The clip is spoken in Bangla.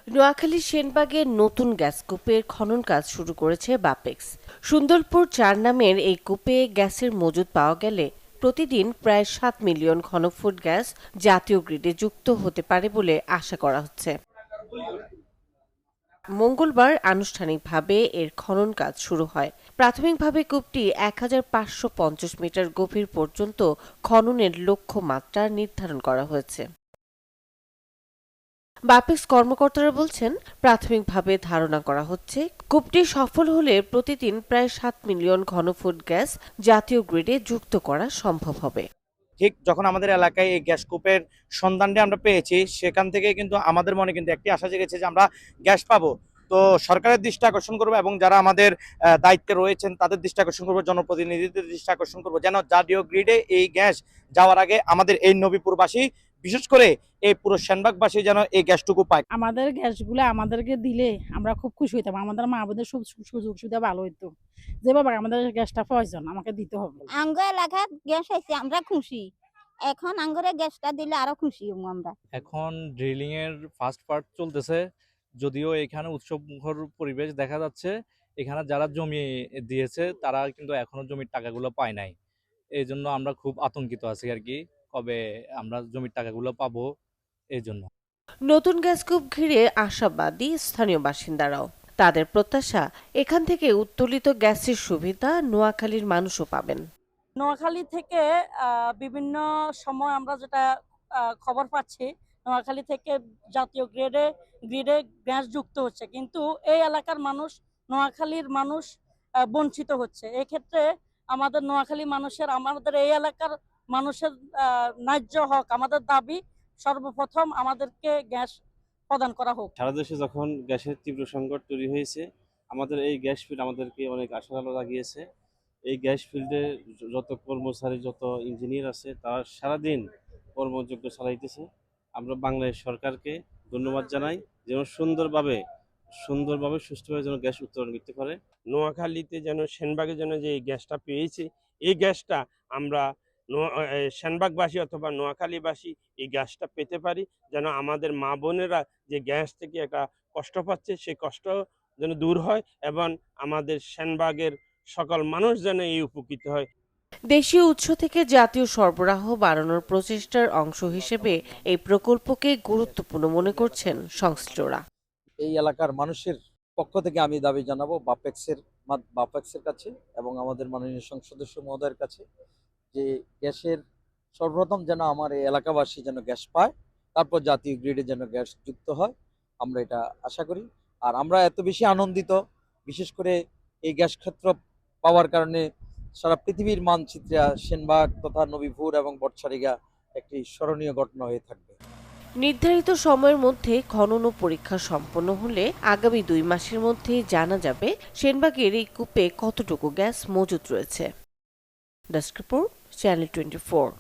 নোয়াখালীর সেনবাগে নতুন গ্যাস কূপের খনন কাজ শুরু করেছে বাপেক্স। সুন্দরপুর ৪ নামের এই কূপে গ্যাসের মজুদ পাওয়া গেলে প্রতিদিন প্রায় ৭ মিলিয়ন ঘনফুট গ্যাস জাতীয় গ্রিডে যুক্ত হতে পারে বলে আশা করা হচ্ছে। মঙ্গলবার আনুষ্ঠানিকভাবে এর খনন কাজ শুরু হয়। প্রাথমিকভাবে কূপটি ১,৫৫০ মিটার গভীর পর্যন্ত খননের লক্ষ্যমাত্রা নির্ধারণ করা হয়েছে। বাপেক্স কর্মকর্তারা বলছেন, প্রাথমিকভাবে ধারণা করা হচ্ছে কূপটি সফল হলে প্রতিদিন প্রায় ৭ মিলিয়ন ঘনফুট গ্যাস জাতীয় গ্রিডে যুক্ত করা সম্ভব হবে। ঠিক যখন আমাদের এলাকায় এই গ্যাস কূপের সন্ধানটি আমরা পেয়েছি, সেখান থেকে কিন্তু আমাদের মনে কিন্তু একটি আশা জেগেছে যে আমরা গ্যাস পাবো। তো সরকারের দৃষ্টি আকর্ষণ করবো এবং যারা আমাদের দায়িত্বে রয়েছেন তাদের দৃষ্টি আকর্ষণ করবো, জনপ্রতিনিধিদের দৃষ্টি আকর্ষণ করবো, যেন জাতীয় গ্রিডে এই গ্যাস যাওয়ার আগে আমাদের এই নবীপুরবাসী, বিশেষ করে এই পুরো সেনবাগবাসী যেন এই গ্যাসটুকু পায়। আমাদের গ্যাসগুলো আমাদেরকে দিলে আমরা খুব খুশি হইতাম। আমাদের মা বোনদের সুযোগ সুবিধা ভালো হইতো। যেভাবে আমাদের গ্যাসটা প্রয়োজন আমাকে দিতে হবে। আঙ্গ এলাকার গ্যাস হয়েছে, আমরা খুশি। এখন আঙ্গরে গ্যাসটা দিলে আরো খুশি হবো আমরা। এখন ড্রিলিং এর ফার্স্ট পার্ট চলতেছে, যদিও এখানে উৎসবমুখর পরিবেশ দেখা যাচ্ছে। এখানে যারা জমি দিয়েছে তারা কিন্তু এখনো জমির টাকাগুলো পায় নাই। এই জন্য আমরা খুব আতঙ্কিত আছি আর কি, কবে আমরা জমির টাকাগুলো পাবো এই জন্য। নতুন গ্যাস কূপ ঘিরে আশাবাদী স্থানীয় বাসিন্দারাও। তাদের প্রত্যাশা, এখান থেকে উত্তোলিত গ্যাসের সুবিধা নোয়াখালীর মানুষও পাবেন। নোয়াখালী থেকে বিভিন্ন সময় আমরা যেটা খবর পাচ্ছি, নোয়াখালী থেকে জাতীয় গ্রিডে গ্যাস যুক্ত হচ্ছে, কিন্তু এই এলাকার মানুষ, নোয়াখালীর মানুষ বঞ্চিত হচ্ছে। এক্ষেত্রে আমাদের নোয়াখালী মানুষের, আমাদের এই এলাকার মানুষের ন্যায্য হক, আমাদের দাবি সর্বপ্রথম আমাদেরকে গ্যাস প্রদান করা হোক। সারা দেশে যখন গ্যাসের তীব্র সংকট তৈরি হয়েছে, আমাদের এই গ্যাস ফিল্ড আমাদেরকে অনেক আশার আলো লাগিয়েছে। এই গ্যাস ফিল্ডে যত কর্মচারী, যত ইঞ্জিনিয়ার আছে, তারা সারাদিন কর্মযজ্ঞ চালাইতেছে। আমরা বাংলাদেশ সরকারকে ধন্যবাদ জানাই, যেন সুন্দরভাবে সুষ্ঠুভাবে যেন গ্যাস উত্তোলন করতে পারে। নোয়াখালীতে যেন, সেনবাগে যেন যে এই গ্যাসটা পেয়েছি, এই গ্যাসটা আমরা সেনবাগবাসী অথবা নোয়াখালীবাসী এই গ্যাসটা পেতে পারি, যেন আমাদের মা বোনেরা যে গ্যাস থেকে একটা কষ্ট পাচ্ছে, সেই কষ্ট যেন দূর হয় এবং আমাদের সেনবাগের সকল মানুষ যেন এই উপকৃত হয়। দেশীয় উৎস থেকে জাতীয় সরবরাহ বাড়ানোর প্রচেষ্টার অংশ হিসেবে এই প্রকল্পকে গুরুত্বপূর্ণ মনে করছেন সংশ্লিষ্টরা। এই এলাকার মানুষের পক্ষ থেকে আমি দাবি জানাবো বাপেক্সের কাছে এবং আমাদের মাননীয় সংসদ সদস্য মহোদয়ের কাছে, যে গ্যাসের সর্বপ্রথম যেন আমার এই এলাকাবাসী যেন গ্যাস পায়, তারপর জাতীয় গ্রিডে যেন গ্যাস যুক্ত হয়, আমরা এটা আশা করি। আর আমরা এত বেশি আনন্দিত, বিশেষ করে এই গ্যাস ক্ষেত্র পাওয়ার কারণে সারা পৃথিবীর মানচিত্রে সেনবাগ তথা নবীপুর এবং বটসারিগা একটি স্মরণীয় ঘটনা হয়ে থাকবে। নির্ধারিত সময়ের মধ্যে খনন ও পরীক্ষা সম্পন্ন হলে আগামী ২ মাসের মধ্যেই জানা যাবে সেনবাগের এই কূপে কতটুকু গ্যাস মজুত রয়েছে। Desk report, channel 24।